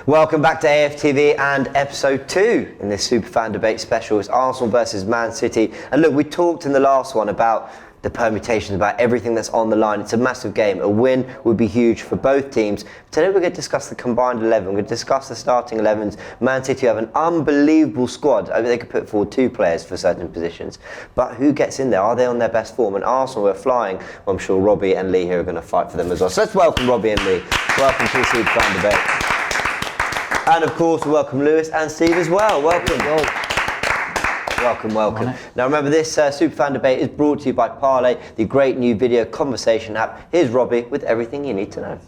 Welcome back to AFTV and episode 2 in this super fan debate special. It's Arsenal versus Man City. And look, we talked in the last one about the permutations, about everything that's on the line. It's a massive game. A win would be huge for both teams. Today we're going to discuss the combined 11. We're going to discuss the starting 11s. Man City have an unbelievable squad. I mean, they could put forward 2 players for certain positions. But who gets in there? Are they on their best form? And Arsenal are flying. Well, I'm sure Robbie and Lee here are going to fight for them as well. So let's welcome Robbie and Lee. Welcome to the super fan debate. And of course, we welcome Lewis and Steve as well. Welcome. Welcome. Now remember, this Superfan debate is brought to you by Parley, the great new video conversation app. Here's Robbie with everything you need to know.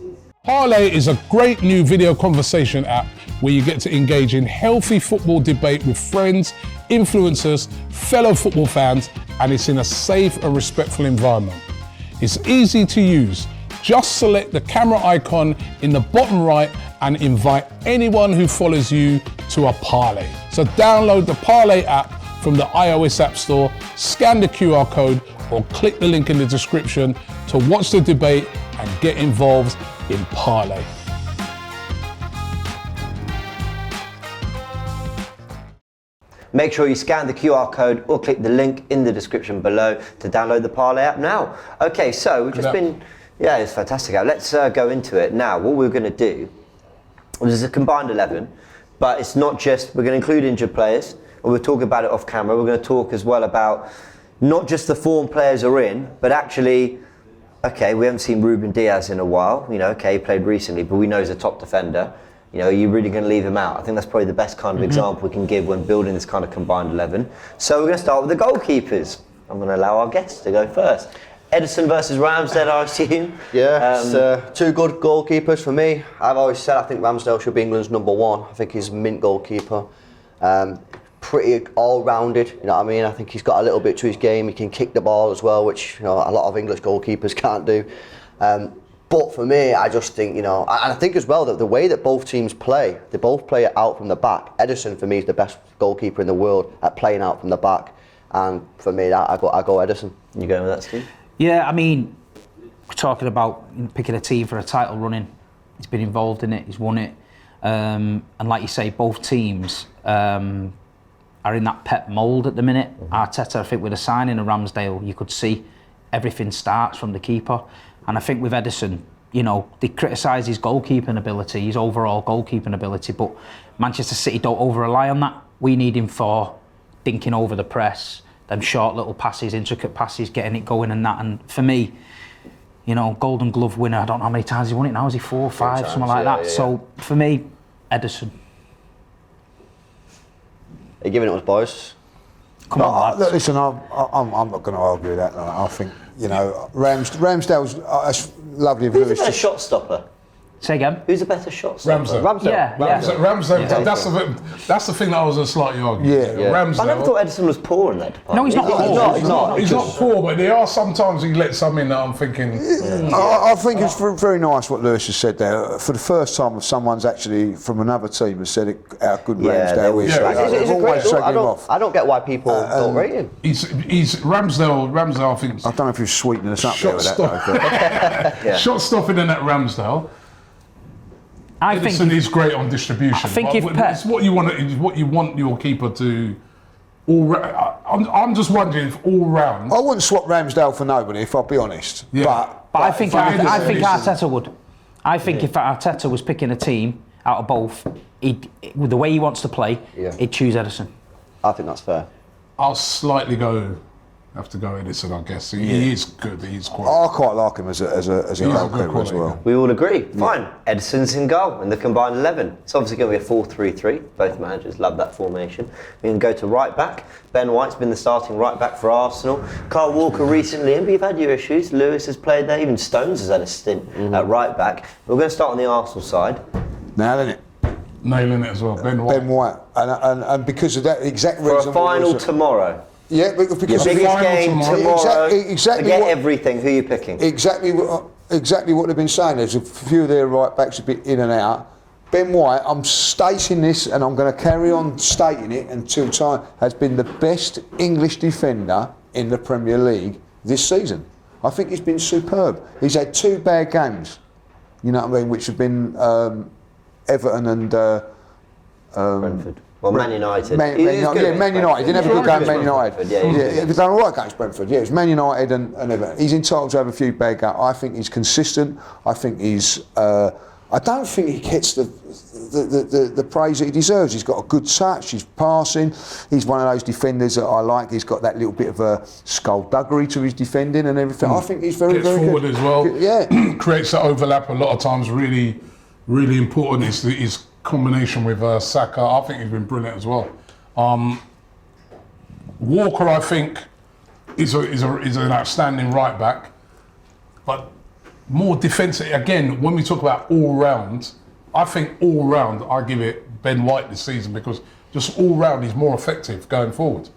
Parley is a great new video conversation app where you get to engage in healthy football debate with friends, influencers, fellow football fans, and it's in a safe and respectful environment. It's easy to use. Just select the camera icon in the bottom right and invite anyone who follows you to a Parley. So download the Parley app from the iOS App Store, scan the QR code or click the link in the description to watch the debate and get involved in Parley. Make sure you scan the QR code or click the link in the description below to download the Parley app now. Okay, so we've just been, it's fantastic. Let's go into it now. What we're going to do is a combined 11, but it's not just, we're going to include injured players, and we'll talk about it off camera. We're going to talk as well about not just the form players are in, but actually, okay, we haven't seen Ruben Diaz in a while. You know, okay, he played recently, but we know he's a top defender. You know, are you really going to leave him out? I think that's probably the best kind of example we can give when building this kind of combined 11. So we're going to start with the goalkeepers. I'm going to allow our guests to go first. Edison versus Ramsdale, I assume. Yeah, it's 2 good goalkeepers for me. I've always said I think Ramsdale should be England's number 1. I think he's a mint goalkeeper. Pretty all-rounded, you know what I mean? I think he's got a little bit to his game. He can kick the ball as well, which, you know, a lot of English goalkeepers can't do. But for me, I just think, you know, and I think as well that the way that both teams play, they both play it out from the back. Edison, for me, is the best goalkeeper in the world at playing out from the back. And for me, I go Edison. You going with that, Steve? Yeah, I mean, we're talking about picking a team for a title running. He's been involved in it, he's won it. And like you say, both teams are in that Pep mould at the minute. Arteta, I think with the signing of Ramsdale, you could see everything starts from the keeper. And I think with Edison, you know, they criticise his goalkeeping ability, his overall goalkeeping ability, but Manchester City don't over-rely on that. We need him for thinking over the press, them short little passes, intricate passes, getting it going and that. And for me, you know, Golden Glove winner, I don't know how many times he won it now, is he 4 or 5, something like that. Yeah. So for me, Edison. Are you giving it to us, boys? Come on, lads. Look, listen, I'm not going to argue with that. I think, you know, Ramsdale's that's lovely of Who's Lewis. the better shot stopper? Say again? Who's a better shot stopper? Ramsdale. Yeah. That's the thing that I was slightly arguing. Yeah. Ramsdale. I never thought Edison was poor in that department. No, he's not poor. He's not poor, but there are sometimes he lets some in that I'm thinking. I think it's very nice what Lewis has said there. For the first time, someone's actually from another team has said how good Ramsdale is. He's a great goal. I don't get why people don't rate him. He's Ramsdale. I think. I don't know if you're sweetening us up there with that. Shot stopping in that Ramsdale. Edison is great on distribution. I think it's what you want your keeper to. I'm just wondering if all round. I wouldn't swap Ramsdale for nobody, if I'll be honest. Yeah. But I think Arteta would. I think if Arteta was picking a team out of both, with the way he wants to play, he'd choose Edison. I think that's fair. I'll slightly have to go Edison, I guess. He is good. He's quite. I quite like him as a goalkeeper as well. We all agree. Fine. Edison's in goal in the combined 11. It's obviously going to be a 4-3-3. Both managers love that formation. We can go to right back. Ben White's been the starting right back for Arsenal. Kyle Walker recently in, but you've had your issues. Lewis has played there. Even Stones has had a stint at right back. We're going to start on the Arsenal side. Nailing it as well. Ben White. And because of that exact reason. For a final tomorrow. Yeah, because the biggest game tomorrow. Exactly. Forget everything. Who are you picking? Exactly what they've been saying. There's a few of their right backs a bit in and out. Ben White, I'm stating this, and I'm going to carry on stating it until time, has been the best English defender in the Premier League this season. I think he's been superb. He's had 2 bad games, you know what I mean, which have been Everton and Brentford. Well, Man United. Man United. He didn't have a good game at Man United. Yeah, he done all right against Brentford. Yeah, it was Man United and Everton. He's entitled to have a few bad games. I think he's consistent. I think he's. I don't think he gets the praise that he deserves. He's got a good touch. He's passing. He's one of those defenders that I like. He's got that little bit of a skullduggery to his defending and everything. I think he's very forward good. As well. Yeah, creates that overlap a lot of times. Really, really important is his combination with Saka. I think he's been brilliant as well. Walker, I think, is an outstanding right back, but more defensive. Again, when we talk about all round, I think all round I give it Ben White this season, because just all round he's more effective going forward.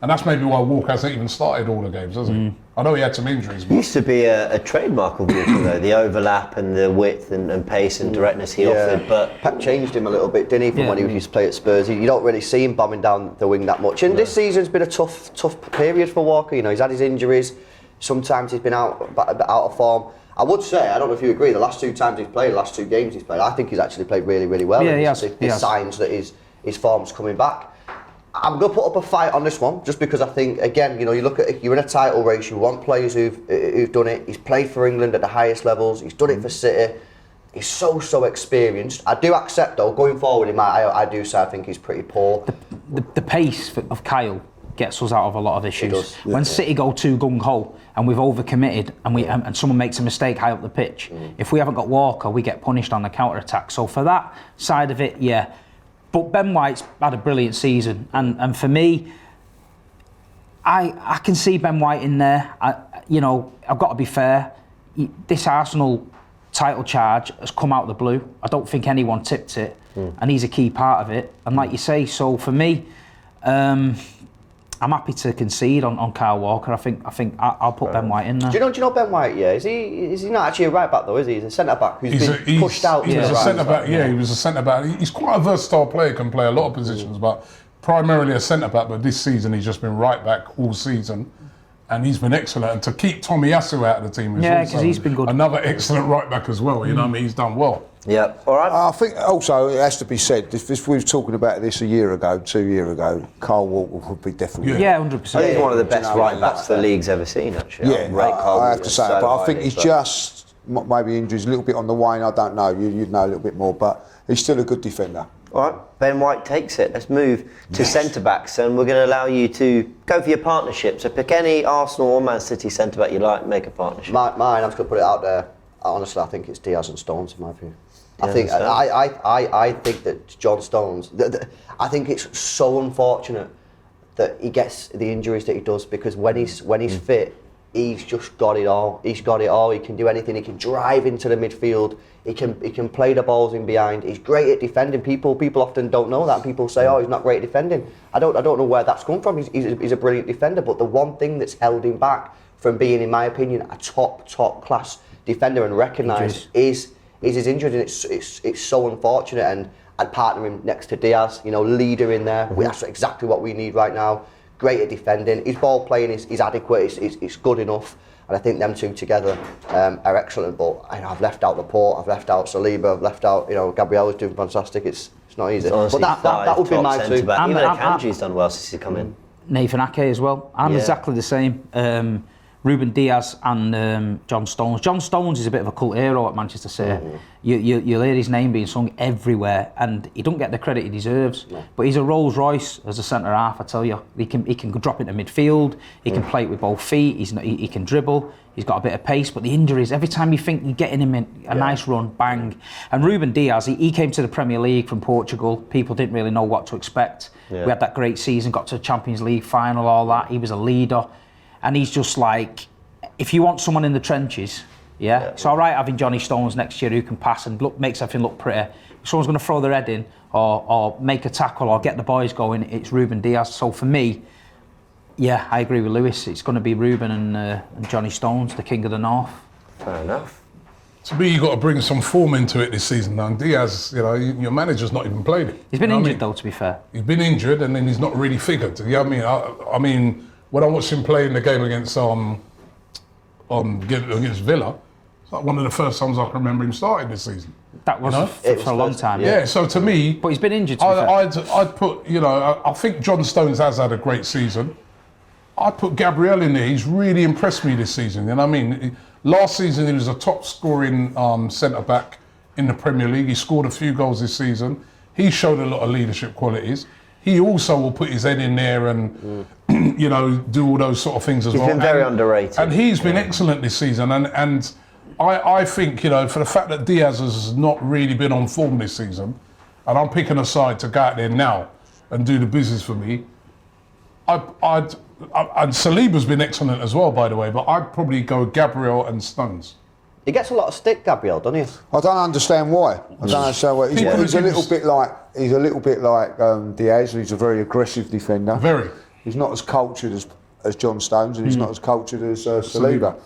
And that's maybe why Walker hasn't even started all the games, hasn't he? I know he had some injuries. But Used to be a trademark of Walker, though, the overlap and the width and pace and directness he offered. But Pep changed him a little bit, didn't he, from when he used to play at Spurs? You don't really see him bombing down the wing that much. And this season's been a tough period for Walker. You know, he's had his injuries. Sometimes he's been out of form. I would say, I don't know if you agree, the last two times he's played, the last two games he's played, I think he's actually played really, really well. Yeah, he has. There's signs that his form's coming back. I'm going to put up a fight on this one, just because I think, again, you know, you're in a title race, you want players who've done it. He's played for England at the highest levels, he's done it for City. He's so experienced. I do accept, though, going forward, I do say I think he's pretty poor. The pace of Kyle gets us out of a lot of issues. Does. When City go too gung-ho and we've overcommitted and someone makes a mistake high up the pitch, if we haven't got Walker, we get punished on the counter-attack. So for that side of it, yeah. But Ben White's had a brilliant season, and for me, I can see Ben White in there. I've got to be fair. This Arsenal title charge has come out of the blue. I don't think anyone tipped it, and he's a key part of it. And like you say, so for me, I'm happy to concede on Kyle Walker. I think I'll put Ben White in there. Do you know Ben White? Yeah, is he not actually a right back though? Is he? He's a centre back who's been pushed out. He was a centre back. Yeah, he was a centre back. He's quite a versatile player. Can play a lot of positions, but primarily a centre back. But this season he's just been right back all season, and he's been excellent. And to keep Tomiyasu out of the team is because he's been good. Another excellent right back as well. You know what I mean? He's done well. Yeah, all right. I think also it has to be said, if we were talking about this 2 years ago, Kyle Walker would be definitely... Yeah, 100%. I think he's one of the best right backs the league's ever seen, actually. Yeah, I have to say, but I think he's just, maybe injuries a little bit on the wane, I don't know, you'd know a little bit more, but he's still a good defender. All right, Ben White takes it. Let's move to centre-backs, and we're going to allow you to go for your partnership. So pick any Arsenal or Man City centre-back you like, make a partnership. Mine, I'm just going to put it out there. Honestly, I think it's Diaz and Stones, in my view. I think that John Stones. I think it's so unfortunate that he gets the injuries that he does, because when he's fit, he's just got it all. He's got it all. He can do anything. He can drive into the midfield. He can play the balls in behind. He's great at defending. People often don't know that. People say, "Oh, he's not great at defending." I don't know where that's come from. He's a brilliant defender. But the one thing that's held him back from being, in my opinion, a top class defender and recognised is his injury, and it's so unfortunate. And I'd partner him next to Diaz, leader in there. That's exactly what we need right now. Great at defending. His ball playing is adequate. It's good enough, and I think them two together are excellent. But I've left out Laporte, I've left out Saliba, I've left out Gabriel's doing fantastic. It's not easy. Honestly, but that would be my two. Even Akanji's done well since he's come in. Nathan Ake as well. I'm exactly the same. Ruben Diaz and John Stones. John Stones is a bit of a cult hero at Manchester City. You'll hear his name being sung everywhere, and he don't get the credit he deserves. No. But he's a Rolls Royce as a centre half. I tell you, he can drop into midfield. He can play it with both feet. He can dribble. He's got a bit of pace. But the injuries, every time you think you're getting him in a nice run, bang. And Ruben Diaz, he came to the Premier League from Portugal. People didn't really know what to expect. Yeah. We had that great season, got to the Champions League final, all that. He was a leader. And he's just like, if you want someone in the trenches, it's all right having Johnny Stones next year who can pass and makes everything look pretty. If someone's going to throw their head in or make a tackle or get the boys going, it's Ruben Diaz. So for me, I agree with Lewis. It's going to be Ruben and Johnny Stones, the king of the north. Fair enough. To me, you've got to bring some form into it this season now. And Diaz, your manager's not even played it. He's been injured though, to be fair. He's been injured and then he's not really figured. You know what I mean? When I watched him play in the game against Villa, It's like one of the first times I can remember him starting this season. That was for a long time. Yeah, so to me... But he's been injured, to be fair. I'd put, you know, I think John Stones has had a great season. I'd put Gabriel in there. He's really impressed me this season. You know what I mean? Last season, he was a top scoring centre-back in the Premier League. He scored a few goals this season. He showed a lot of leadership qualities. He also will put his head in there and, you know, do all those sort of things as well. He's been very underrated. And he's been excellent this season. And I think, you know, for the fact that Diaz has not really been on form this season, and I'm picking a side to go out there now and do the business for me, and Saliba's been excellent as well, by the way, but I'd probably go Gabriel and Stones. He gets a lot of stick, Gabriel, doesn't he? I don't understand why. I don't understand why. He's a little bit like Diaz. He's a very aggressive defender. Very. He's not as cultured as John Stones, and he's not as cultured as Saliba.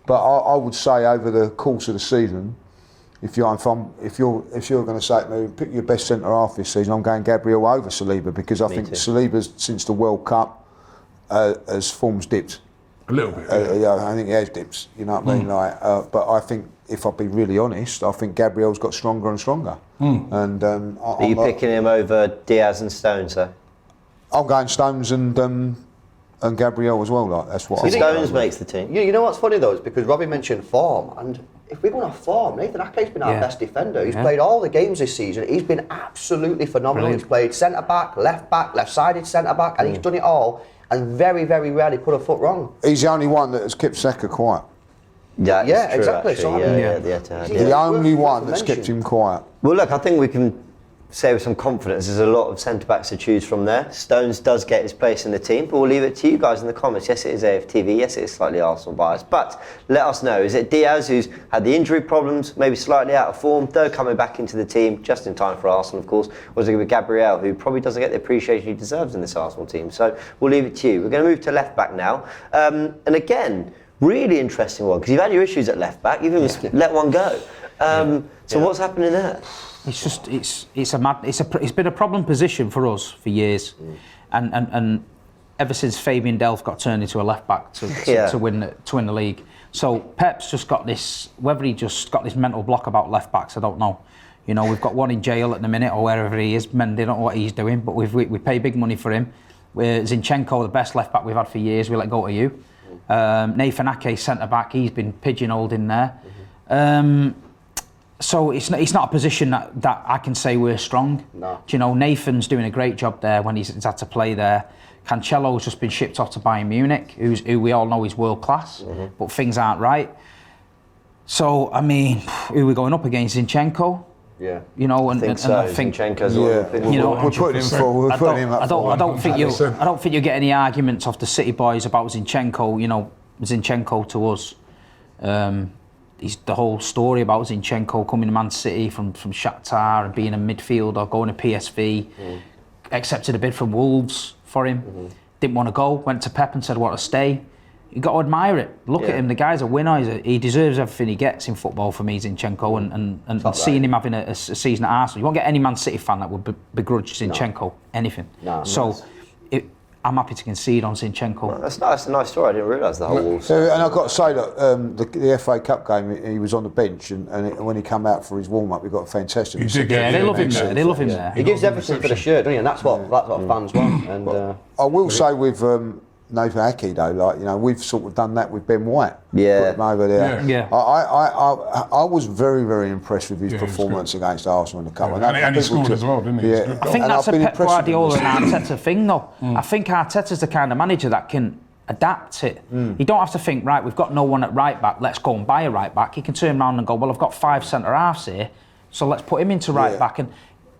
But I would say over the course of the season, if you're going to say to me, pick your best centre half this season, I'm going Gabriel over Saliba, because I think Saliba's, since the World Cup, has form's dipped. A little bit. Yeah, I think he has dips. You know what I mean? But I think, if I'll be really honest, I think Gabriel's got stronger and stronger. And are you picking him over Diaz and Stones, though? I'm going Stones and Gabriel as well. Like, that's what. Stones makes the team. You know what's funny though is because Robbie mentioned form, and if we're going off form, Nathan Ake's been our best defender. He's played all the games this season. He's been absolutely phenomenal. Brilliant. He's played centre back, left-sided centre back, and he's done it all. And very, very rarely put a foot wrong. He's the only one that has kept Saka quiet. Yeah, yeah, exactly. So, The only one that's kept him quiet. Well, look, I think we can say with some confidence there's a lot of centre-backs to choose from there. Stones does get his place in the team, but we'll leave it to you guys in the comments. Yes, it is AFTV. Yes, it is slightly Arsenal biased. But let us know, is it Diaz, who's had the injury problems, maybe slightly out of form, though coming back into the team, just in time for Arsenal, of course, or is it going to be Gabriel, who probably doesn't get the appreciation he deserves in this Arsenal team? So we'll leave it to you. We're going to move to left-back now. And again, really interesting one, because you've had your issues at left-back. You've even let one go. So what's happening there? It's just it's been a problem position for us for years, and ever since Fabian Delph got turned into a left back to win the league. So Pep's just got this, whether he just got this mental block about left backs, I don't know. You know, we've got one in jail at the minute or wherever he is, mending on what he's doing, but we pay big money for him. Zinchenko, the best left back we've had for years, we let go to you. Nathan Ake, centre back, he's been pigeonholed in there. So it's not a position that I can say we're strong. No. Do you know, Nathan's doing a great job there when he's had to play there. Cancelo's just been shipped off to Bayern Munich, who we all know is world class, but things aren't right. So, I mean, who are we going up against? Zinchenko? Yeah. You know, and I think Zinchenko's you know, we're putting him forward. I don't think you get any arguments off the City boys about Zinchenko. You know, Zinchenko to us. The whole story about Zinchenko coming to Man City from Shakhtar and being a midfielder, going to PSV, accepted a bid from Wolves for him, didn't want to go, went to Pep and said, I want to stay. You got to admire it. Look at him, the guy's a winner, he deserves everything he gets in football for me, Zinchenko, and seeing him having a season at Arsenal, you won't get any Man City fan that would begrudge Zinchenko anything. No, so I'm happy to concede on Zinchenko. Well, that's a nice story. I didn't realise the whole Wolves. And I've got to say that the FA Cup game, he was on the bench, and when he came out for his warm-up, he got a fantastic reception. They love him there. They love him there. He gives everything for the shirt, doesn't he? And that's what fans want. And I will say with Nathan Ake though, like, you know, we've sort of done that with Ben White. Yeah. Put him over there. Yeah. I was very, very impressed with his performance against Arsenal in the Cup. And he scored as well, didn't he? Yeah. I think that's a Pep Guardiola and Arteta thing though. I think Arteta's the kind of manager that can adapt it. You don't have to think, right, we've got no one at right back, let's go and buy a right back. He can turn around and go, well, I've got 5 centre halves here, so let's put him into right back. And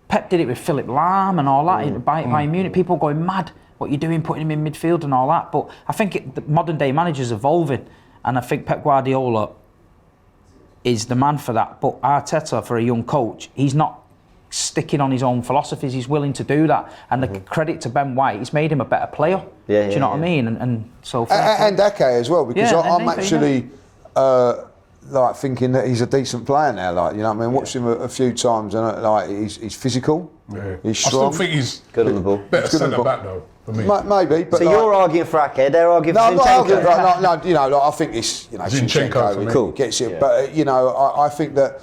Pep did it with Philip Lahm and all that by Munich. People going mad. What you're doing, putting him in midfield and all that. But I think the modern day manager's evolving, and I think Pep Guardiola is the man for that. But Arteta, for a young coach, he's not sticking on his own philosophies. He's willing to do that. And the credit to Ben White, he's made him a better player. Do you know what I mean? And so and Ake as well, because I'm actually like thinking that he's a decent player now. Like, you know what I mean? Watched him a few times, and like he's physical. Yeah. He's strong. I still think he's good on the ball. Better centre back though. for me. Maybe, but So you're arguing for Ake, they're arguing no, for I'm not arguing. Zinchenko. No, you know, like, I think it's Zinchenko for me. Cool. gets it. But you know, I think that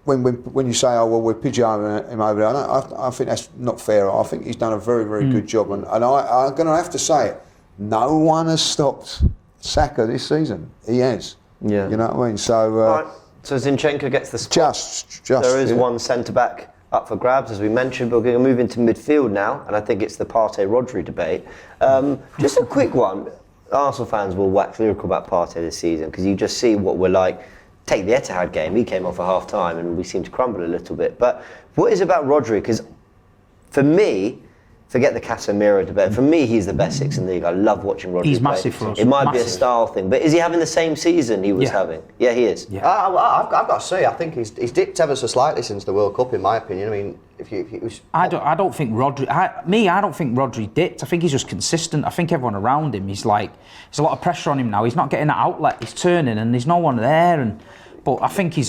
when you say, oh well, we're pigeonholing him over there, I think that's not fair. I think he's done a very, very good job, and I'm going to have to say it. No one has stopped Saka this season. He has. Yeah. You know what I mean? So. Right. So Zinchenko gets the spot. Just. There is one centre back up for grabs, as we mentioned. But we're going to move into midfield now, and I think it's the Partey Rodri debate. Just a quick one. Arsenal fans will wax lyrical about Partey this season because you just see what we're like. Take the Etihad game. He came off at half time, and we seem to crumble a little bit. But what is about Rodri? Because for me, forget the Casemiro debate. For me, he's the best six in the league. I love watching Rodri He's play. massive for us. It might be a Massive. style thing, but is he having the same season he was having? Yeah, he is. Yeah. I've got to say, I think he's dipped ever so slightly since the World Cup, in my opinion. I mean, if it was... I don't think Rodri. I don't think Rodri dipped. I think he's just consistent. I think everyone around him, he's like, there's a lot of pressure on him now. He's not getting that outlet. He's turning, and there's no one there. But I think he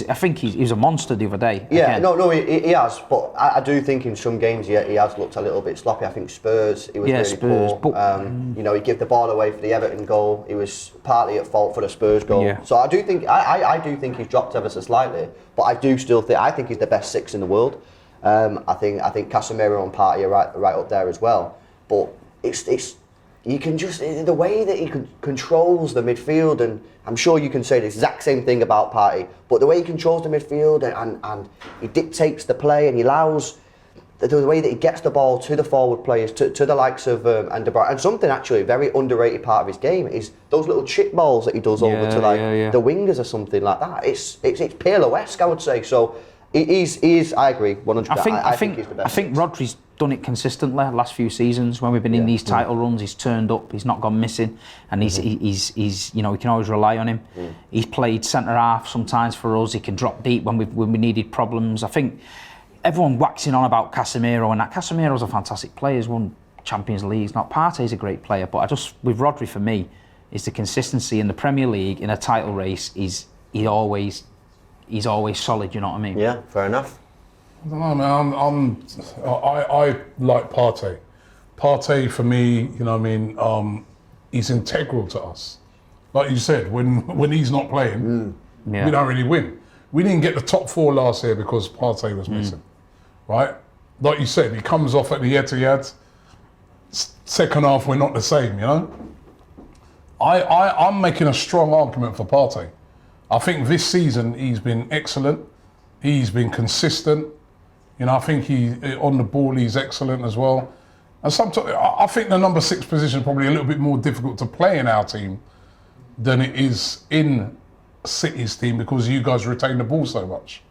was a monster the other day. Yeah, again. no, he has. But I do think in some games he has looked a little bit sloppy. I think Spurs, he was really Spurs, poor. but, you know, he gave the ball away for the Everton goal. He was partly at fault for the Spurs goal. Yeah. So I do think I do think he's dropped ever so slightly. But I do still think he's the best six in the world. I think Casemiro and Partey are right up there as well. But it's you can just the way that he controls the midfield, and I'm sure you can say the exact same thing about Partey, but the way he controls the midfield and he dictates the play, and he allows the way that he gets the ball to the forward players, to the likes of and De Bruyne. And something actually very underrated part of his game is those little chip balls that he does over to the wingers or something like that. It's PRLY-esque, I would say. So he is. I agree, 100%. I think he's the best. I think Rodri's done it consistently last few seasons when we've been in these title runs. He's turned up. He's not gone missing, and he's you know, we can always rely on him. He's played centre half sometimes for us. He can drop deep when we needed problems. I think everyone waxing on about Casemiro, and that Casemiro's a fantastic player. He's won Champions League. Not Partey's a great player, but with Rodri for me is the consistency in the Premier League in a title race. He's always solid. You know what I mean? Yeah, fair enough. I don't know, man. I like Partey. Partey for me, you know what I mean, he's integral to us. Like you said, when he's not playing, we don't really win. We didn't get the top four last year because Partey was missing, right? Like you said, he comes off at the Etihad. Second half, we're not the same, you know? I'm making a strong argument for Partey. I think this season he's been excellent. He's been consistent. You know, I think he on the ball he's excellent as well. And sometimes I think the number 6 position is probably a little bit more difficult to play in our team than it is in City's team because you guys retain the ball so much.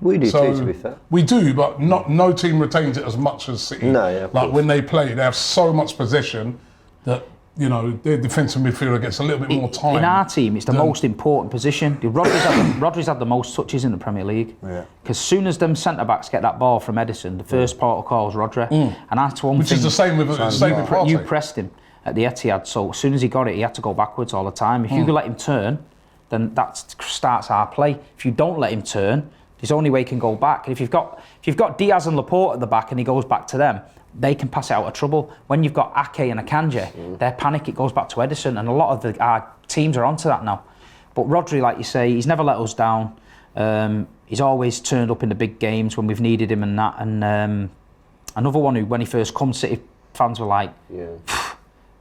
We do too, to be fair. We do, but no team retains it as much as City. No, yeah, of like course. when they play, they have so much possession that, you know, their defensive midfielder gets a little bit more time. In our team, it's the most important position. Rodri's had the most touches in the Premier League. Yeah. Because as soon as them centre-backs get that ball from Edison, the first port of call is Rodri. And that's one Which thing. is the same with Partey. You pressed him at the Etihad, so as soon as he got it, he had to go backwards all the time. If you could let him turn, then that starts our play. If you don't let him turn, there's only way he can go back. And if you've got Diaz and Laporte at the back and he goes back to them, they can pass it out of trouble. When you've got Ake and Akanji, their panic, it goes back to Edison, and a lot of our teams are onto that now. But Rodri, like you say, he's never let us down. He's always turned up in the big games when we've needed him and that. And another one who, when he first come, City fans were like,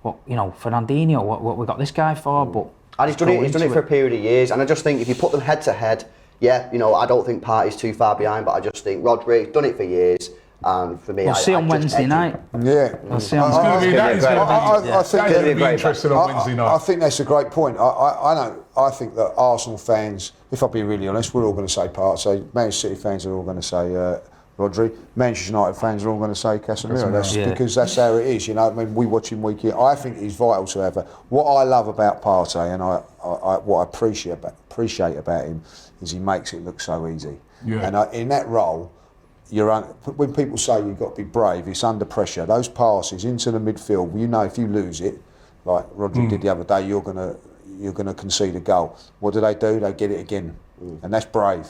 what, you know, Fernandinho, what we got this guy for? But And he's done it for a period of years, and I just think if you put them head to head, yeah, you know, I don't think Partey's too far behind, but I just think Rodri's done it for years, and for me, we'll see on Wednesday night. Yeah. We'll see on I think I think that's going to be interesting on Wednesday I night. think that's a great point. I think that Arsenal fans, if I'm being really honest, we're all going to say Partey. Manchester City fans are all going to say Rodri. Manchester United fans are all going to say Casemiro. That's because that's how it is. You know, I mean, we watch him week in. I think he's vital to have. What I love about Partey, and what I appreciate about him, is he makes it look so easy. Yeah. And in that role, when people say you've got to be brave, it's under pressure. Those passes into the midfield, you know, if you lose it, like Rodri did the other day, you're gonna concede a goal. What do? They get it again, and that's brave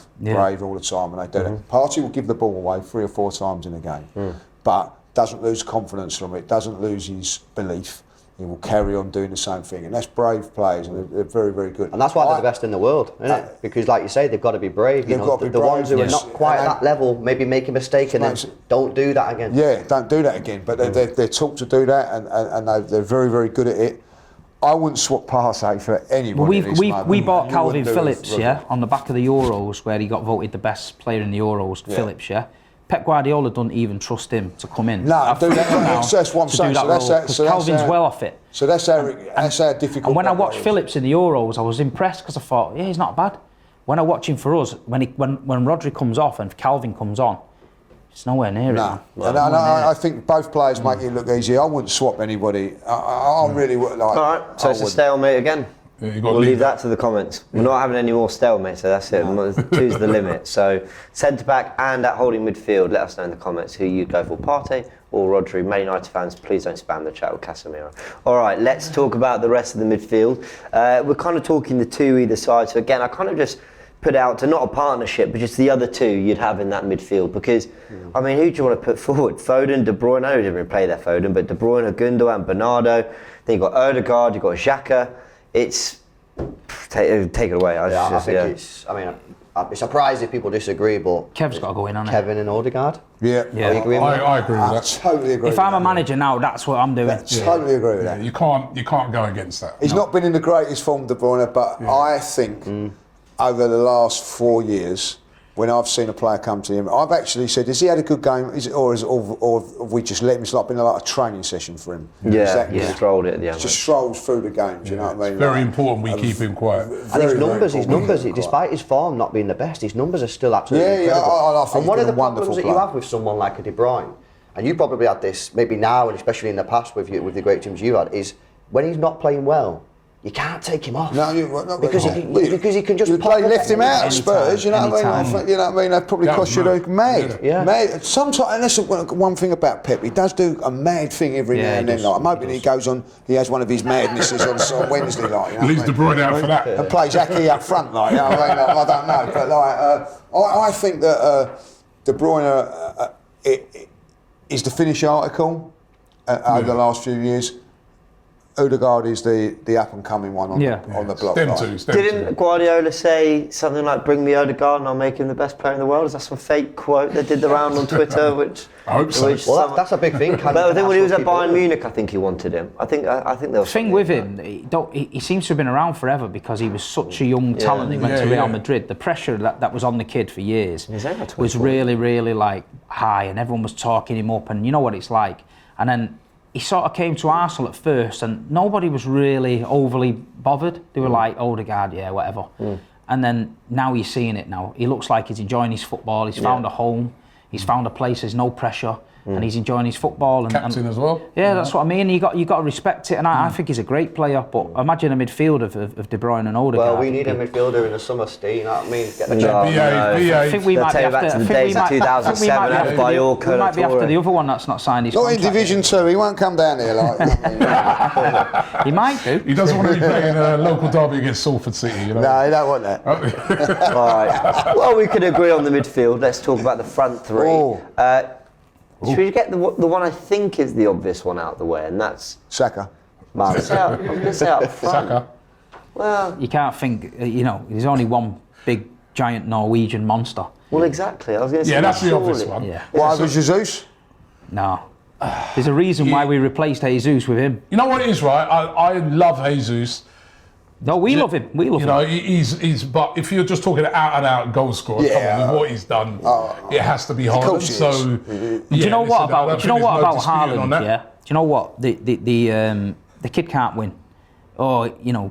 all the time, and they do that. Partey will give the ball away 3 or 4 times in a game, but doesn't lose confidence from it, doesn't lose his belief. He will carry on doing the same thing, and that's brave players, and they're very, very good. And that's why they're the best in the world, isn't it? Because, like you say, they've got to be brave. They've got to be the brave, ones who are yes. not quite at that level, maybe make a mistake and then don't do that again. Yeah, don't do that again. But they're taught to do that, and they're very, very good at it. I wouldn't swap Partey for anyone. Well, we bought Calvin Phillips, on the back of the Euros, where he got voted the best player in the Euros. Phillips, Pep Guardiola doesn't even trust him to come in. No, do that. That's what I'm saying. So Calvin's well off it. So that's how difficult. And when I watched Phillips in the Euros, I was impressed because I thought, he's not bad. When I watch him for us, when Rodri comes off and Calvin comes on, it's nowhere near it. No, I think both players make it look easy. I wouldn't swap anybody. I really would like. All right, so it's a stalemate again. Yeah, we'll leave that to the comments. We're not having any more stalemate, so that's it. Two's the limit. So centre back and at holding midfield, let us know in the comments who you'd go for, Partey or Rodri. Man United fans, please don't spam the chat with Casemiro. All right, let's talk about the rest of the midfield. We're kind of talking the two either side. So again, I kind of just put out to not a partnership, but just the other two you'd have in that midfield. Because, I mean, who do you want to put forward? Foden, De Bruyne. I know he didn't really play there, Foden, but De Bruyne, Gundogan, Bernardo. Then you've got Odegaard, you've got Xhaka. It's take it away. I think it's. I mean, I'd be surprised if people disagree, but Kev's got to go in on it. Kevin and Odegaard. Yeah. Are you agreeing with that? I agree with I that. totally agree. If I'm a manager now, that's what I'm doing. Totally agree with that. You can't go against that. He's not been in the greatest form, De Bruyne, but I think over the last 4 years, when I've seen a player come to him, I've actually said, has he had a good game, or have we just let him? It's like been like a training session for him. He strolled it at the end. Just strolls through the game. Do you know what I mean? It's very important we keep him quiet. And his numbers, despite his form not being the best, his numbers are still absolutely incredible. I think and one of the wonderful problems that you have with someone like a De Bruyne, and you probably had this maybe now and especially in the past with the great teams you had, is when he's not playing well, you can't take him off. Because he can just play left him out at Spurs. You know what I mean? You know what I mean? That probably cost you mad. Mad. Sometimes, and that's one thing about Pep. He does do a mad thing every now and then. Like I'm hoping he goes on. He has one of his madnesses on Wednesday, like. You know Leaves De Bruyne out for that. And plays Aki up front, like. You know what I mean? I don't know, but like I think that De Bruyne is the finish article over the last few years. Odegaard is the up and coming one on the block. Didn't Guardiola say something like, "Bring me Odegaard and I'll make him the best player in the world"? Is that some fake quote that did the round on Twitter? Which I hope so. Well, that's a big thing. But I think when he was at Bayern Munich, I think he wanted him. I think there was the thing with him. He seems to have been around forever because he was such a young talent. He went to Real Madrid. The pressure that was on the kid for years was really, really like high, and everyone was talking him up. And you know what it's like. And then he sort of came to Arsenal at first and nobody was really overly bothered. They were like, Odegaard, whatever. And then now you're seeing it now. He looks like he's enjoying his football. He's found a home. He's found a place. There's no pressure. And he's enjoying his football. And, Captain as well. Yeah, that's what I mean. You got to respect it. And I think he's a great player. But imagine a midfield of De Bruyne and Odegaard. Well, we need a midfielder in the summer, Steve. You know what I mean? Get the BA. I think we might be after the days of 2007 by all we might be after the other one that's not signed his contract. Not in Division 2. He won't come down here like. He might do. He doesn't want to be playing a local derby against Salford City. You know? No, he don't want that. All right. Well, we could agree on the midfield. Let's talk about the front three. Should we get the one I think is the obvious one out of the way, and that's Saka. I'm going to say out front. Saka. Well, you can't think. There's only one big giant Norwegian monster. Well, exactly. I was going to say. Yeah, that's the obvious one. Yeah. Why was Jesus? No. There's a reason why we replaced Jesus with him. You know what it is, right? I love Jesus. No, we love him. We love him. He's. But if you're just talking out and out goal scorer, come on, with what he's done, it has to be Haaland. So, do you know what about Haaland? Yeah. Do you know what the kid can't win?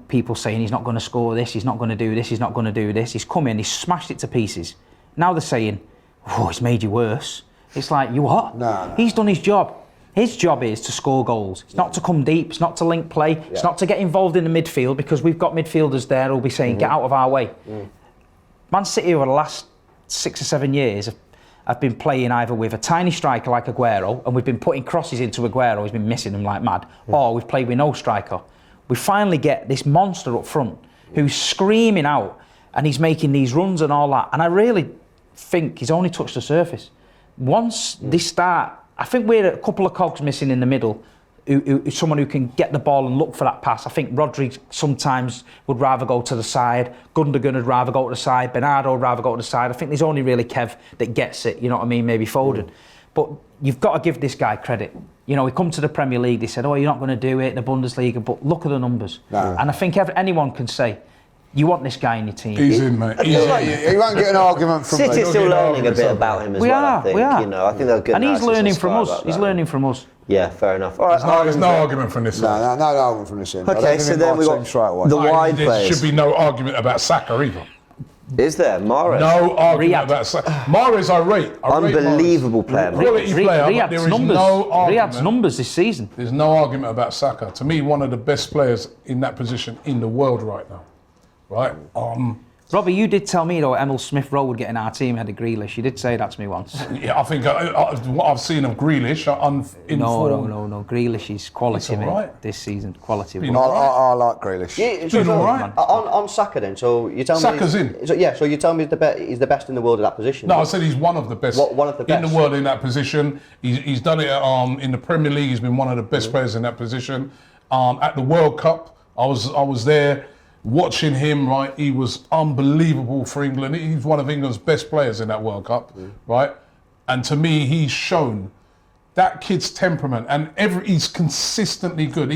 People saying he's not going to score this, he's not going to do this, he's not going to do this. He's come in, he's smashed it to pieces. Now they're saying, it's made you worse. It's like, you what? No. He's done his job. His job is to score goals. It's not to come deep. It's not to link play. It's not to get involved in the midfield because we've got midfielders there who'll be saying, get out of our way. Man City over the last 6 or 7 years have been playing either with a tiny striker like Aguero, and we've been putting crosses into Aguero, he's been missing them like mad, or we've played with no striker. We finally get this monster up front who's screaming out and he's making these runs and all that. And I really think he's only touched the surface. Once they start I think we're a couple of cogs missing in the middle. Someone who can get the ball and look for that pass. I think Rodri sometimes would rather go to the side. Gundogan would rather go to the side. Bernardo would rather go to the side. I think there's only really Kev that gets it. You know what I mean? Maybe Foden. But you've got to give this guy credit. You know, he come to the Premier League. They said, "Oh, you're not going to do it." The Bundesliga, but look at the numbers. No. And I think anyone can say, you want this guy in your team. He's in, mate. He's in. He won't get an argument from City's me. still learning a bit about him as well. I think. We are. You know, I think they'll get. And he's learning from us. He's learning from us. Yeah, fair enough. All right, There's no argument from this side. No argument from this end. I Okay, don't so think then my we got team's straight away. the There wide players. should be no argument about Saka either. Is there Mahrez? No argument Riyad. about Saka. Mahrez, I rate. Unbelievable player. Quality player, but Riyad's there is numbers. no argument. Riyad's numbers this season. There's no argument about Saka. To me, one of the best players in that position in the world right now. Right? Robbie, you did tell me though Emil Smith Rowe would get in our team ahead of Grealish. You did say that to me once. Yeah, I think what I've seen of Grealish, No. Grealish is quality, It's all mate. right. This season, quality. Been all right. I like Grealish. Yeah, Doing all right. On Saka then, so you tell me... Saka's in. So you tell me he's the best in the world at that position? No, I said he's one of the best, One of the in best. the world in that position. He's done it in the Premier League. He's been one of the best players in that position. At the World Cup, I was there watching him. Right, he was unbelievable for England. He's one of England's best players in that World Cup. Right, and to me, he's shown that kid's temperament, and he's consistently good.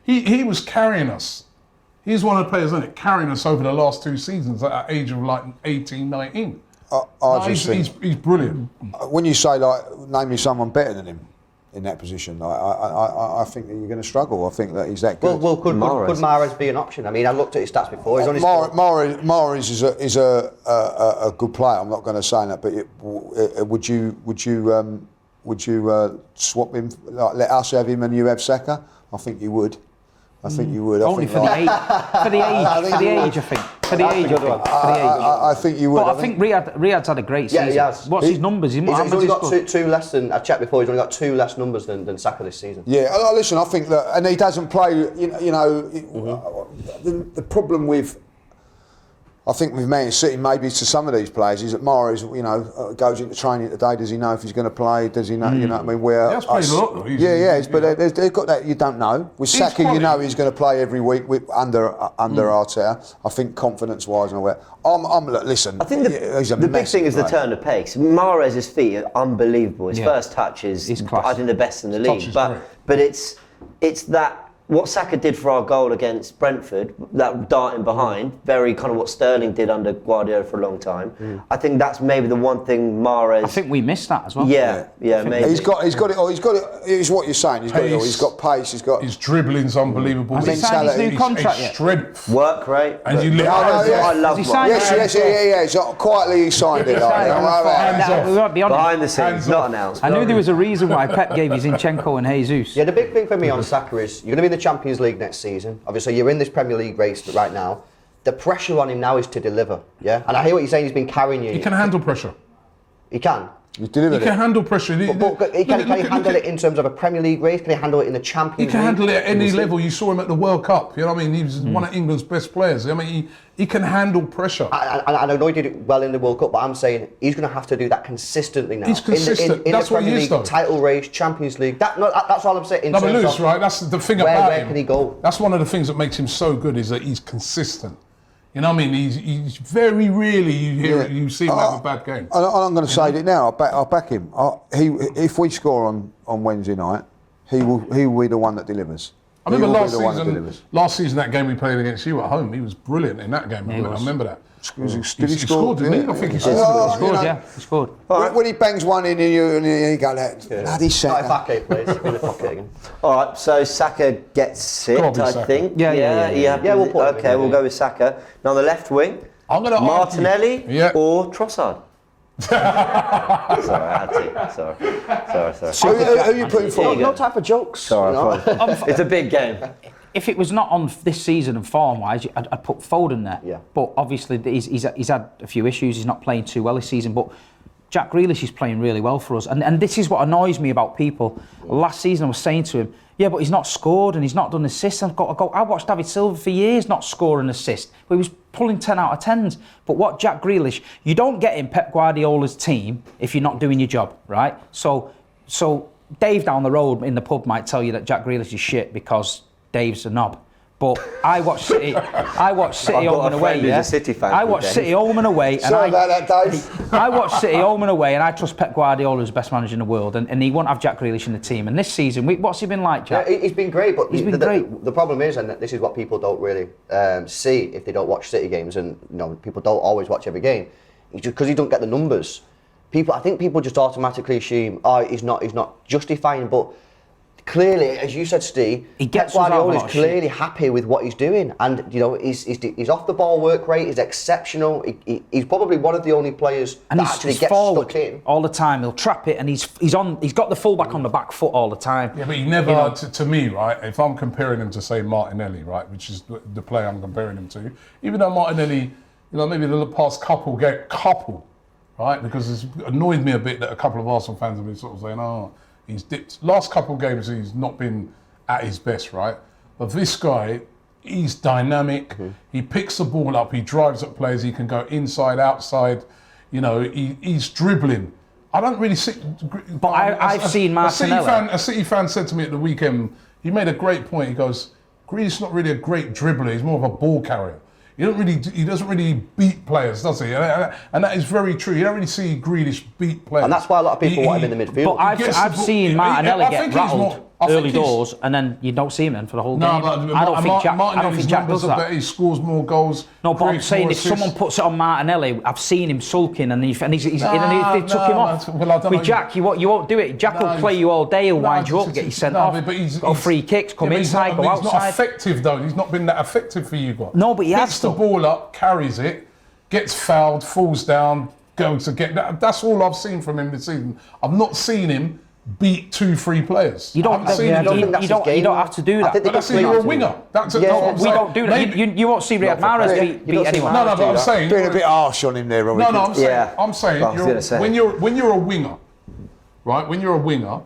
He was carrying us. He's one of the players, isn't it, carrying us over the last 2 seasons at the age of like 18, 19. He's brilliant. When you say name me someone better than him in that position, I think that you're going to struggle. I think that he's that good. Well, could Mahrez be an option? I mean, I looked at his stats before. He's only Mahrez is a good player. I'm not going to say that, but would you swap him? Let us have him and you have Saka? I think you would. I think you would. Only for the age. For the age, I think. For the age, I think you would. But I think Riyad's had a great season. Yeah, he has. What's his numbers? He's only got two less than... I checked before, he's only got 2 less numbers than Saka this season. Yeah, listen, I think that... And he doesn't play, the problem with... I think with Man City, maybe to some of these players, is that Mahrez, goes into training today. Does he know if he's going to play? Does he know? You know what I mean? Where He has played a lot, though. But they've got that you don't know. With Saka, you know he's going to play every week under Arteta. I think confidence-wise and all that. Listen, I think the big thing is the turn of pace. Mahrez's feet are unbelievable. His first touch is, I think, the best in the league. But it's that. What Saka did for our goal against Brentford, that darting behind, very kind of what Sterling did under Guardiola for a long time. I think that's maybe the one thing Mahrez... I think we missed that as well. Yeah, maybe. He's got it all. It's what you're saying. He's got it all. He's got pace. He's got... His dribbling's unbelievable. Has he signed his new contract yet? Strength. Work rate. And I love Has he Mahrez. signed Yes. Quietly he signed it. We won't be honest. Behind the scenes, not announced. I knew there was a reason why Pep gave you Zinchenko and Jesus. Yeah, the big thing for me on Saka is you're going to be in the Champions League next season. Obviously, you're in this Premier League race right now. The pressure on him now is to deliver. Yeah, and I hear what you're saying. He's been carrying you. He can handle pressure. He can. He's delivered He can handle pressure. But can he handle it in terms of a Premier League race? Can he handle it in the Champions League? He can handle it at any level. You saw him at the World Cup. You know what I mean? He was one of England's best players. I mean, he can handle pressure. I know he did it well in the World Cup, but I'm saying he's going to have to do that consistently now. He's consistent. That's the what he Premier is, League, though. Title race, Champions League. That's all I'm saying. No, but Lewis, right? That's the thing about him. Where can he go? That's one of the things that makes him so good is that he's consistent. You know what I mean? He's very rarely you see him have a bad game. And I'm going to say it now. I'll back him. If we score on Wednesday night, he will be the one that delivers. I remember last season that game we played against you at home. He was brilliant in that game. I remember that. He scored, didn't he? I think he scored. He scored. When he bangs one in and you go, bloody Saka. Not if Ake plays, he's in the pocket again. All right, so Saka gets it, I think. Yeah, we'll put him in. Okay, we'll go with Saka. Now on the left wing, Martinelli or Trossard? Sorry, I had to. Sorry. Who are you putting forward? No time for jokes. Sorry, it's a big game. If it was not on this season and form-wise, I'd put Foden there. Yeah. But obviously he's had a few issues. He's not playing too well this season. But Jack Grealish is playing really well for us. And this is what annoys me about people. Last season I was saying to him, yeah, but he's not scored and he's not done assists. I watched David Silva for years not score an assist. But he was pulling 10 out of 10s. But what Jack Grealish, you don't get in Pep Guardiola's team if you're not doing your job, right? So Dave down the road in the pub might tell you that Jack Grealish is shit because Dave's a knob. But I watch City. I watch City home and away. Yeah? A City fan I watch City home and away. Sorry about that, Dave. I watch City home and away, and I trust Pep Guardiola as the best manager in the world, and he won't have Jack Grealish in the team. And this season, what's he been like, Jack? Yeah, he's been great, but great. The problem is, and this is what people don't really see if they don't watch City games, and people don't always watch every game, because he don't get the numbers. I think people just automatically assume, he's not justifying, but clearly, as you said, Steve, Pep Guardiola is clearly happy with what he's doing, and his off the ball work rate is exceptional. He's probably one of the only players and that actually gets stuck in all the time. He'll trap it, and he's got the fullback on the back foot all the time. Yeah, but he never, to me, right? If I'm comparing him to say Martinelli, right, which is the player I'm comparing him to, even though Martinelli, maybe the past couple, right, because it's annoyed me a bit that a couple of Arsenal fans have been sort of saying, he's dipped. Last couple of games, he's not been at his best, right? But this guy, he's dynamic. Mm-hmm. He picks the ball up. He drives at players. He can go inside, outside. He's dribbling. I don't really see. But I've seen Martinelli. A City fan said to me at the weekend, he made a great point. He goes, Grealish is not really a great dribbler. He's more of a ball carrier. He doesn't really beat players, does he? And that is very true. You don't really see Grealish beat players. And that's why a lot of people want him in the midfield. But I've seen Martinelli get rattled early doors, and then you don't see him then for the whole game. I don't think Jack does that. He scores more goals. No, but I'm saying if someone puts it on Martinelli, I've seen him sulking, and they took him off. With Jack, you won't do it. Jack will play you all day, he'll wind you up, get you sent off. Go free kicks, come inside, go outside. He's not effective though. He's not been that effective for you guys. No, but he has the ball up, carries it, gets fouled, falls down, goes to get that. That's all I've seen from him this season. I've not seen him beat 2-3 players. You don't have to do that. But that's you're a winger. We don't do that. You won't see Riyad Mahrez beat anyone. No, but I'm saying being a bit harsh on him there, Robbie. I'm saying when you're a winger, right? When you're a winger,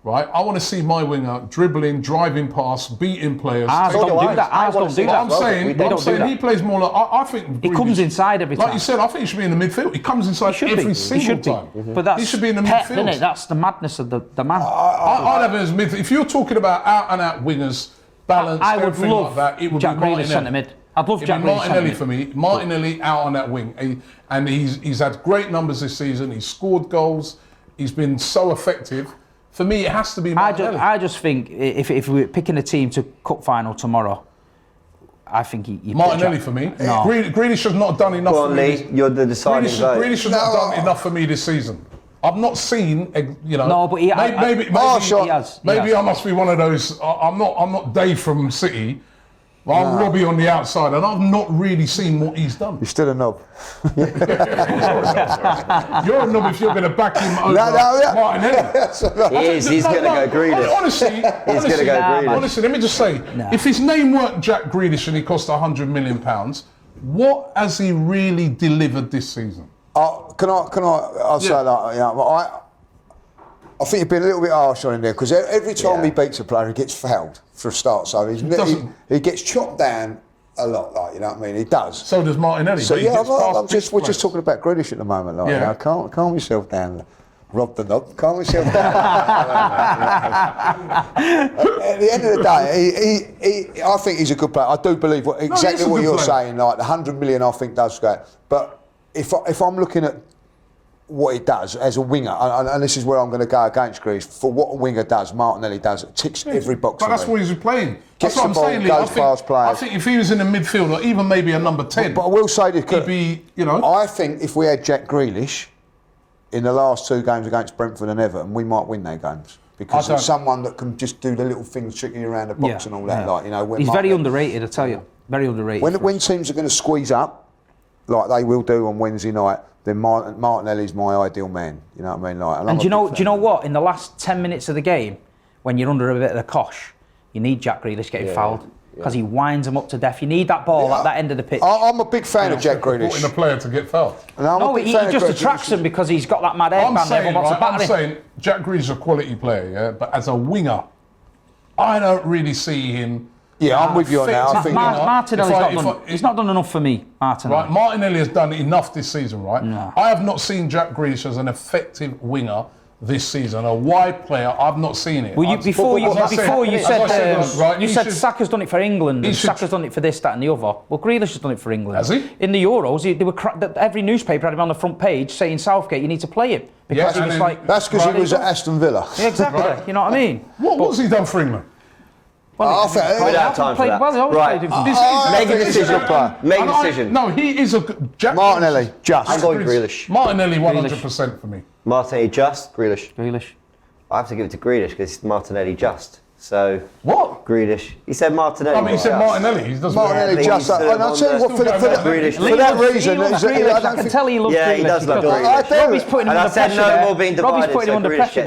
right? I want to see my winger dribbling, driving past, beating players. Don't do that. I'm saying he plays more like. I think he comes inside every time. Like you said, I think he should be in the midfield. He comes inside every single time. But he should be in the midfield. Isn't it? That's the madness of the man. I'd have him as midfield. If you're talking about out and out wingers, balance, everything like that, it would Jack be Martinelli. Centre mid. I'd love Jack Grealish Martinelli for me. Martinelli out on that wing, and he's had great numbers this season. He's scored goals. He's been so effective. For me, it has to be Martinelli. I just think if we're picking a team to cup final tomorrow, I think you Martinelli for me. No. Grealish has not done enough for me. Lee, you're the deciding vote. Grealish has not done enough for me this season. I've not seen, No, but he has. Maybe I must be one of those. I'm not Dave from City. I'm Robbie on the outside, and I've not really seen what he's done. You're still a knob. You're a knob if you're going to back him over Martinelli. He is. He's going to go Grealish. Honestly, let me just say, if his name weren't Jack Grealish and he cost £100 million, what has he really delivered this season? I'll say that. Yeah, I think you've been a little bit harsh on him there, because every time he beats a player, he gets fouled for a start. So he gets chopped down a lot, like, you know what I mean? He does. So does Martinelli. So we're just talking about Grealish at the moment, like, calm yourself down. Rob the knob, calm yourself down. At the end of the day, I think he's a good player. I do believe exactly what you're saying. Like the 100 million, I think does go. But if I'm looking at what he does as a winger, and this is where I'm going to go against Grealish, for what a winger does, Martinelli does, it ticks every box. But that's what he's playing. Gets that's what I'm ball, saying, Lee. I think if he was in the midfield, or even maybe a number 10, but I will say this, he'd be, I think if we had Jack Grealish in the last 2 games against Brentford and Everton, we might win their games. Because it's someone that can just do the little things tricking around the box and all that. Like, he's very underrated, I tell you. Very underrated. When teams are going to squeeze up, like they will do on Wednesday night, then Martinelli's my ideal man. You know what I mean? Like, and do you know what? In the last 10 minutes of the game, when you're under a bit of the cosh, you need Jack Grealish getting fouled. Because he winds them up to death. You need that ball at that end of the pitch. I'm a big fan of Jack Grealish. Supporting a player to get fouled. No, he just attracts them because he's got that mad headband. I'm saying Jack Grealish is a quality player, yeah, but as a winger, I don't really see him. Yeah, I'm with you on that. I think Martinelli's not done enough for me. Martinelli has done enough this season, right? No. I have not seen Jack Grealish as an effective winger this season. A wide player, I've not seen it. Well, you, before you said should, Saka's done it for England, and Saka's done it for this, that, and the other. Well, Grealish has done it for England. Has he? In the Euros, they were every newspaper had him on the front page saying Southgate, you need to play him because he was like. That's because he was at Aston Villa. Yeah, exactly. Right. You know what I mean? What's he done for England? Well, we don't have time for that. Right. Make a decision. Make a decision. No, he is a Martinelli, just. I'm going Grealish. Martinelli, 100% for me. Martinelli just. Grealish. I have to give it to Grealish because it's Martinelli just. So what? Grealish. He said Martinelli. I mean, he said Martinelli. He doesn't. Martinelli just. And I'll tell you what, for that reason, I can tell he loves Grealish. Yeah, he does love Grealish. Robbie's putting him under pressure. And I said no more being divided. Robbie's putting him under pressure.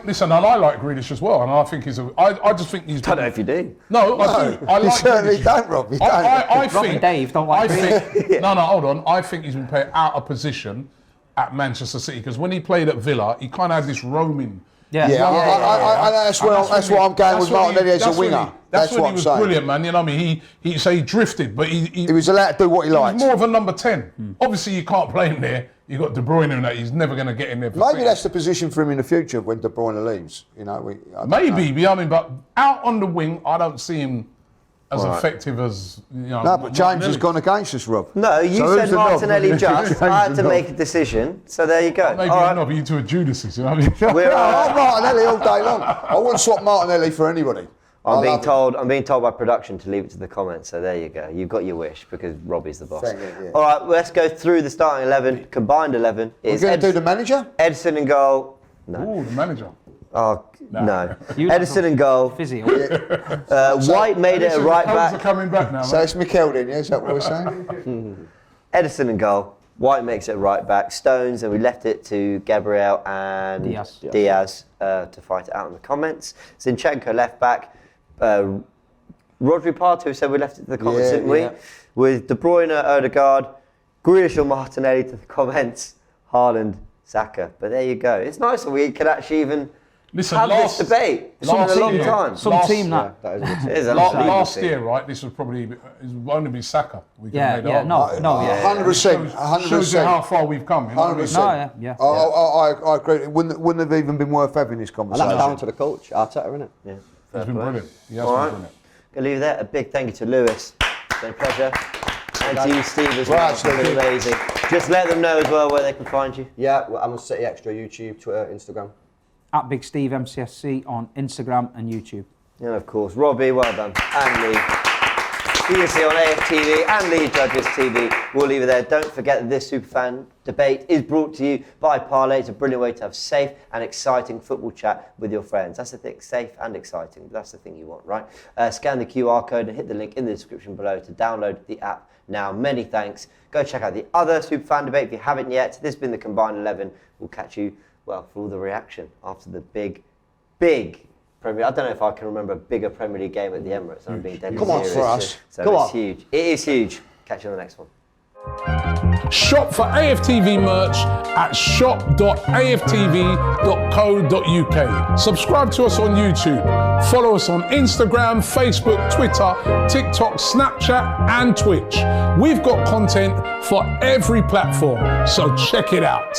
Listen, and I like Grealish as well, and I think he's a. I just think he's. I don't know if you do. No, I do. I like. You certainly don't, Rob. You don't. I Rob and Dave don't like Grealish. No, hold on. I think he's been played out of position at Manchester City because when he played at Villa, he kind of had this roaming. Yeah, that's what I'm going with Martinelli as a winger. That's what when I'm he was saying. Brilliant, man. You know what I mean? He drifted, but he was allowed to do what he liked. He's more of a number 10. Obviously, you can't play him there. You've got De Bruyne in that. He's never going to get in there. Maybe that's the position for him in the future when De Bruyne leaves. You know, maybe. I mean, but out on the wing, I don't see him as effective as No, but James has gone against us, Rob. No, you said Martinelli just. I had to make a decision, so there you go. Maybe not, but you two are Judases, you know what I mean? I'm Martinelli all day long. I wouldn't swap Martinelli for anybody. I'm being told by production to leave it to the comments, so there you go. You've got your wish because Robbie's the boss. All right, let's go through the starting 11, combined 11. We're going to do the manager? Edison in goal. No. Ooh, the manager. Oh, no. Edison in goal. White made it a right back. Are coming back now, so it's Mikeldin, yeah? Is that what we're saying? Edison in goal. White makes it right back. Stones, and we left it to Gabriel and Diaz to fight it out in the comments. Zinchenko left back. Rodri Partey said we left it to the comments, didn't we? With De Bruyne, Odegaard, Grealish or Martinelli to the comments, Haaland, Saka. But there you go. It's nice that we can actually even have this debate. It's been a long time. Last year, right? This was probably it's only been Saka. We can 100%. Shows you how far we've come. 100%. I agree. It wouldn't have even been worth having this conversation. And that's down to the coach, Arteta, isn't it? Yeah. He's been brilliant. He has been brilliant. Gonna leave there. A big thank you to Lewis. It's been a pleasure. And to you, Steve, as well. It's been amazing. Just let them know as well where they can find you. Yeah, I'm on City Xtra, YouTube, Twitter, Instagram. At Big Steve MCSC on Instagram and YouTube. And of course, Robbie, well done. And Lee. You can see on AFTV and Lee Judges TV. We'll leave it there. Don't forget that this Superfan debate is brought to you by Parley. It's a brilliant way to have safe and exciting football chat with your friends. That's the thing, safe and exciting. But that's the thing you want, right? Scan the QR code and hit the link in the description below to download the app now. Many thanks. Go check out the other Superfan debate if you haven't yet. This has been the Combined 11. We'll catch you, for all the reaction after the big Premier. I don't know if I can remember a bigger Premier League game at the Emirates. I'm being dead Come on serious. for us. So Come it's on. huge. It is huge. Catch you on the next one. Shop for AFTV merch at shop.aftv.co.uk. Subscribe to us on YouTube. Follow us on Instagram, Facebook, Twitter, TikTok, Snapchat, and Twitch. We've got content for every platform, so check it out.